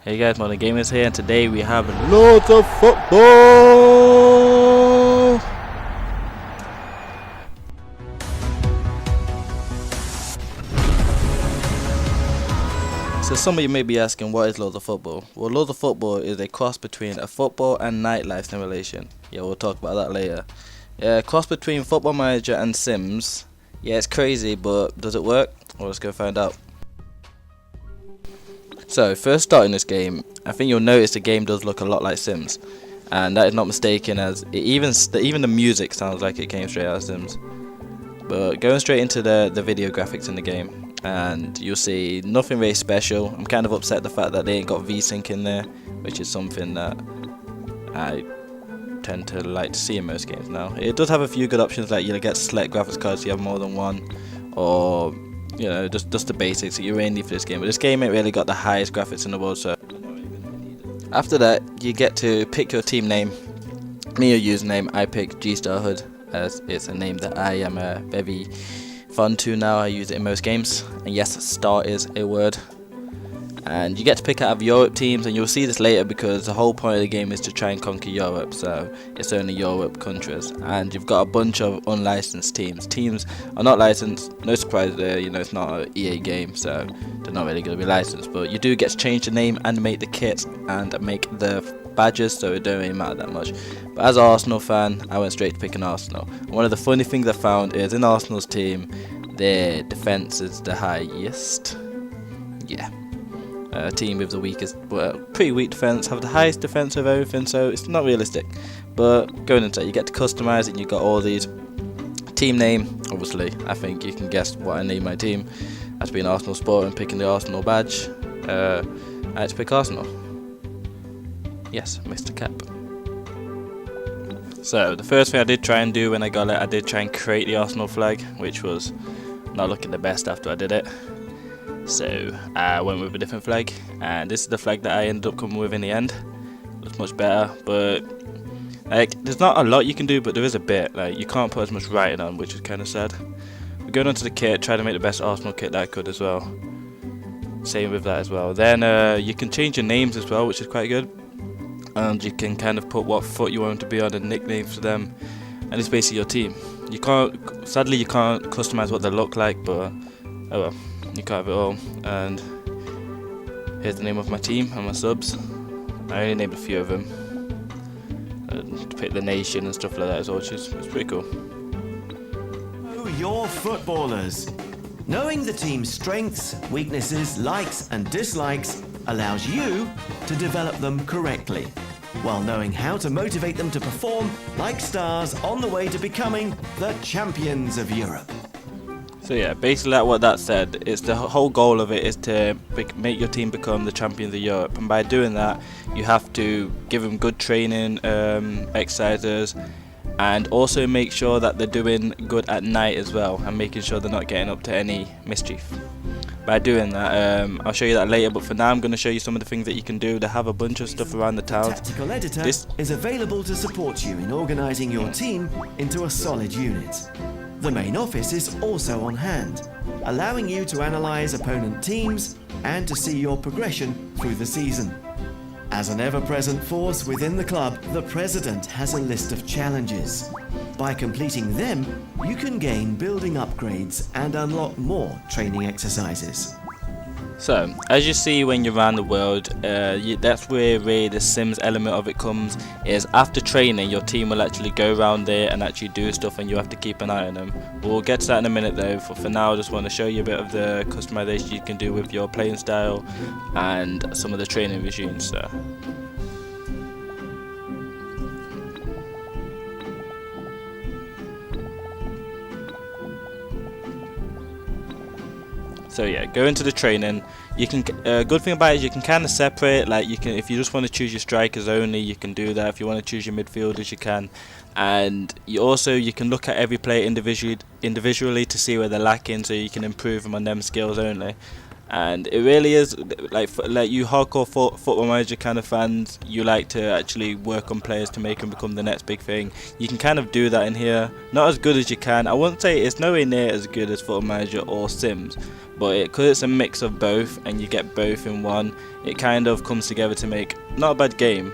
Hey guys, Modern Gamers here, and today we have loads of football! So some of you may be asking, what is loads of football? Well, loads of football is a cross between a football and nightlife simulation. Yeah, we'll talk about that later. Yeah, cross between Football Manager and Sims. Yeah, it's crazy, but does it work? Well, let's go find out. So, first starting this game, I think you'll notice the game does look a lot like Sims, and that is not mistaken, as even the music sounds like it came straight out of Sims. But going straight into the video graphics in the game, and you'll see nothing really special. I'm kind of upset the fact that they ain't got VSync in there, which is something that I tend to like to see in most games now. It does have a few good options, like you get to select graphics cards if you have more than one, or you know, just the basics that you really need for this game. But this game ain't really got the highest graphics in the world, so after that you get to pick your team name. Me, your username, I pick G-Starhood, as it's a name that I am very fond to now. I use it in most games, and yes, star is a word. And you get to pick out of Europe teams, and you'll see this later because the whole point of the game is to try and conquer Europe, so it's only Europe countries. And you've got a bunch of unlicensed teams. Teams are not licensed, no surprise there, you know, it's not an EA game, so they're not really going to be licensed. But you do get to change the name and make the kits and make the badges, so it don't really matter that much. But as an Arsenal fan, I went straight to picking Arsenal. And one of the funny things I found is in Arsenal's team, their defence is the highest. Yeah. Team with the weakest, pretty weak defense, have the highest defense of everything, so it's not realistic. But going into it, you get to customize it, and you got all these. Team name, obviously, I think you can guess what I name my team. I had to be an Arsenal sport and picking the Arsenal badge. I had to pick Arsenal. Yes, Mr. Cap. So the first thing I did try and do when I got it, I did try and create the Arsenal flag, which was not looking the best after I did it. So I went with a different flag, and this is the flag that I ended up coming with in the end. Looks much better, but like there's not a lot you can do, but there is a bit. Like you can't put as much writing on, which is kind of sad. We're going on to the kit, try to make the best Arsenal kit that I could as well. Same with that as well. Then you can change your names as well, which is quite good. And you can kind of put what foot you want them to be on, and nicknames for them, and it's basically your team. You can't, sadly, you can't customize what they look like, but oh well. You can't have it all. And here's the name of my team and my subs. I only named a few of them, to pick the nation and stuff like that as well, which is pretty cool. Oh, you're footballers. Knowing the team's strengths, weaknesses, likes and dislikes allows you to develop them correctly, while knowing how to motivate them to perform like stars on the way to becoming the champions of Europe. So yeah, basically like what that said, it's the whole goal of it is to make your team become the champions of Europe, and by doing that you have to give them good training exercises, and also make sure that they're doing good at night as well, and making sure they're not getting up to any mischief. By doing that, I'll show you that later, but for now I'm going to show you some of the things that you can do. They have a bunch of stuff around the town. Tactical Editor is available to support you in organising your team into a solid unit. The main office is also on hand, allowing you to analyse opponent teams and to see your progression through the season. As an ever-present force within the club, the president has a list of challenges. By completing them, you can gain building upgrades and unlock more training exercises. So, as you see when you're around the world, that's where really the Sims element of it comes, is after training your team will actually go around there and actually do stuff, and you have to keep an eye on them. We'll get to that in a minute though. For now I just want to show you a bit of the customization you can do with your playing style and some of the training regimes. So yeah, go into the training. You can good thing about it is you can kind of separate. Like you can, if you just want to choose your strikers only, you can do that. If you want to choose your midfielders, you can. And you can look at every player individually to see where they're lacking, so you can improve them on them skills only. And it really is like you hardcore football manager kind of fans, you like to actually work on players to make them become the next big thing. You can kind of do that in here, not as good as you can. I wouldn't say it's nowhere near as good as football manager or Sims, but because it's a mix of both and you get both in one, it kind of comes together to make not a bad game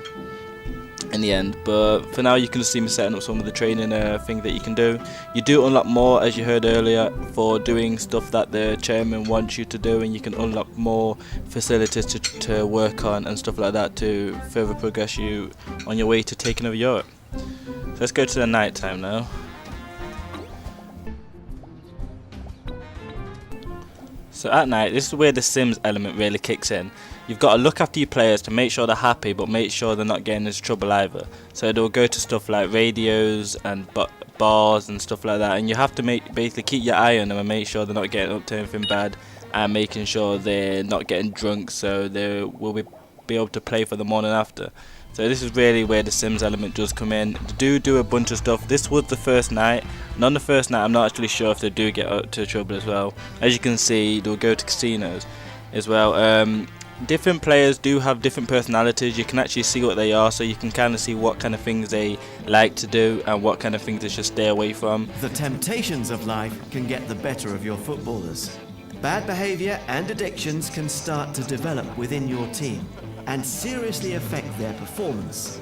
in the end. But for now, you can see me setting up some of the training thing that you can do. You do unlock more, as you heard earlier, for doing stuff that the chairman wants you to do, and you can unlock more facilities to work on and stuff like that to further progress you on your way to taking over Europe. So let's go to the night time now. So at night, this is where the Sims element really kicks in. You've got to look after your players to make sure they're happy, but make sure they're not getting into trouble either. So they'll go to stuff like radios and bars and stuff like that, and you have to basically keep your eye on them and make sure they're not getting up to anything bad, and making sure they're not getting drunk, so they will be able to play for the morning after. So this is really where the Sims element does come in. They do a bunch of stuff. This was the first night, and on the first night I'm not actually sure if they do get up to trouble as well. As you can see, they'll go to casinos as well. Different players do have different personalities. You can actually see what they are, so you can kind of see what kind of things they like to do and what kind of things they should stay away from. The temptations of life can get the better of your footballers. Bad behaviour and addictions can start to develop within your team and seriously affect their performance.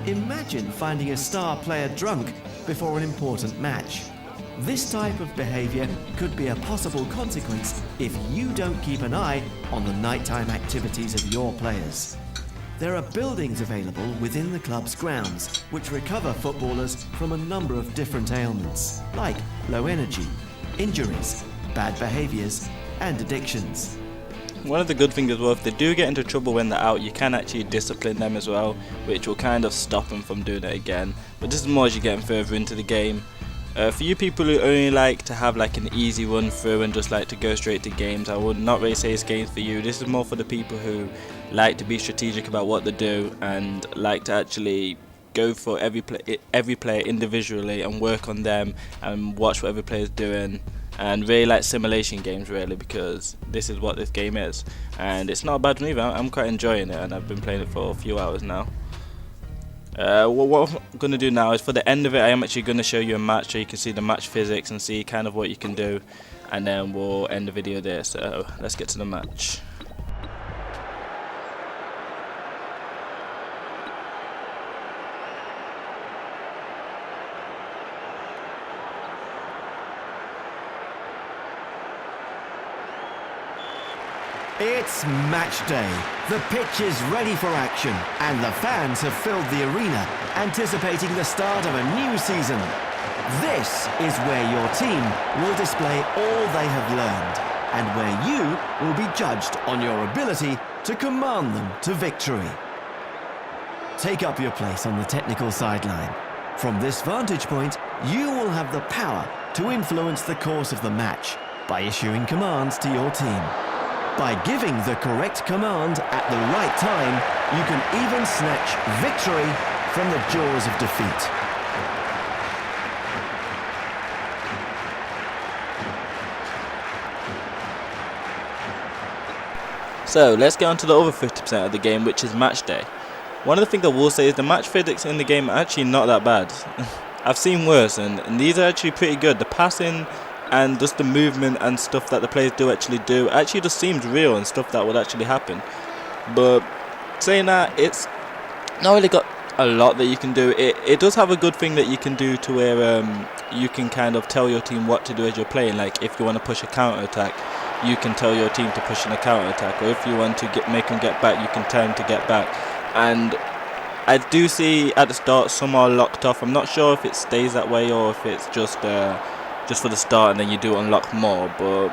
Imagine finding a star player drunk before an important match. This type of behaviour could be a possible consequence if you don't keep an eye on the nighttime activities of your players. There are buildings available within the club's grounds which recover footballers from a number of different ailments, like low energy, injuries, bad behaviours and addictions. One of the good things as well, if they do get into trouble when they're out, you can actually discipline them as well, which will kind of stop them from doing it again. But this is more as you're getting further into the game. For you people who only like to have like an easy run through and just like to go straight to games, I would not really say it's games for you. This is more for the people who like to be strategic about what they do and like to actually go for every player individually and work on them and watch what every player is doing, and really like simulation games really, because this is what this game is, and it's not a bad one either. I'm quite enjoying it, and I've been playing it for a few hours now. What I'm going to do now is, for the end of it, I am actually going to show you a match so you can see the match physics and see kind of what you can do, and then we'll end the video there. So let's get to the match. It's match day. The pitch is ready for action, and the fans have filled the arena, anticipating the start of a new season. This is where your team will display all they have learned, and where you will be judged on your ability to command them to victory. Take up your place on the technical sideline. From this vantage point, you will have the power to influence the course of the match by issuing commands to your team. By giving the correct command at the right time, you can even snatch victory from the jaws of defeat. So let's get on to the other 50% of the game, which is match day. One of the things I will say is the match physics in the game are actually not that bad. I've seen worse, and these are actually pretty good. The passing and just the movement and stuff that the players do actually just seems real and stuff that would actually happen. But saying that, it's not really got a lot that you can do. It does have a good thing that you can do to where you can kind of tell your team what to do as you're playing. Like if you want to push a counter attack, you can tell your team to push in a counter attack, or if you want to make them get back, you can tell them to get back. And I do see at the start some are locked off. I'm not sure if it stays that way or if it's just for the start and then you do unlock more, but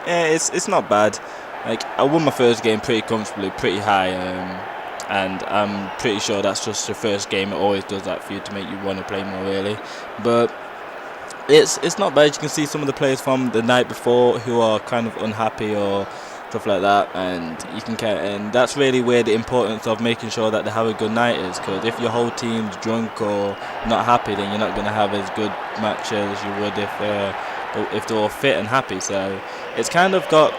yeah, it's not bad. Like I won my first game pretty comfortably, pretty high, and I'm pretty sure that's just the first game. It always does that for you to make you want to play more really, but it's not bad. You can see some of the players from the night before who are kind of unhappy or stuff like that, and you can and that's really where the importance of making sure that they have a good night is, because if your whole team's drunk or not happy, then you're not going to have as good matches as you would if they're all fit and happy. So it's kind of got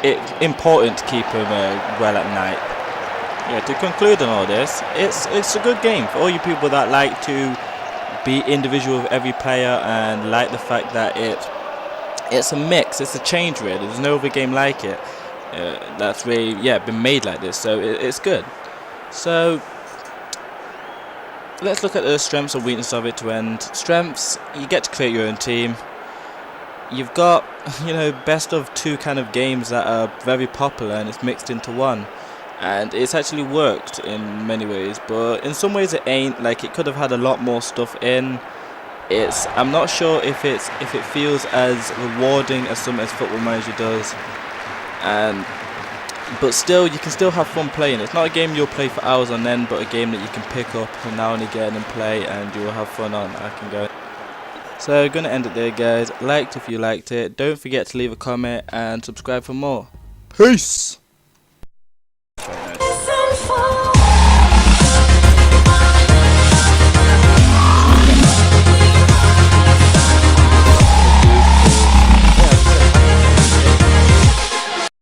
it's important to keep them well at night. Yeah, to conclude on all this, it's a good game for all you people that like to be individual with every player and like the fact that it's a mix, it's a change really. There's no other game like it that's really been made like this, so it's good. So let's look at the strengths and weaknesses of it to end. Strengths: you get to create your own team. You've got, best of two kind of games that are very popular, and it's mixed into one. And it's actually worked in many ways, but in some ways it ain't. Like, it could have had a lot more stuff in. I'm not sure if it feels as rewarding as some as Football Manager does. But still, you can still have fun playing. It's not a game you'll play for hours on end, but a game that you can pick up now and again and play, and you will have fun on. I can go. So, gonna end it there, guys. Liked if you liked it. Don't forget to leave a comment and subscribe for more. Peace!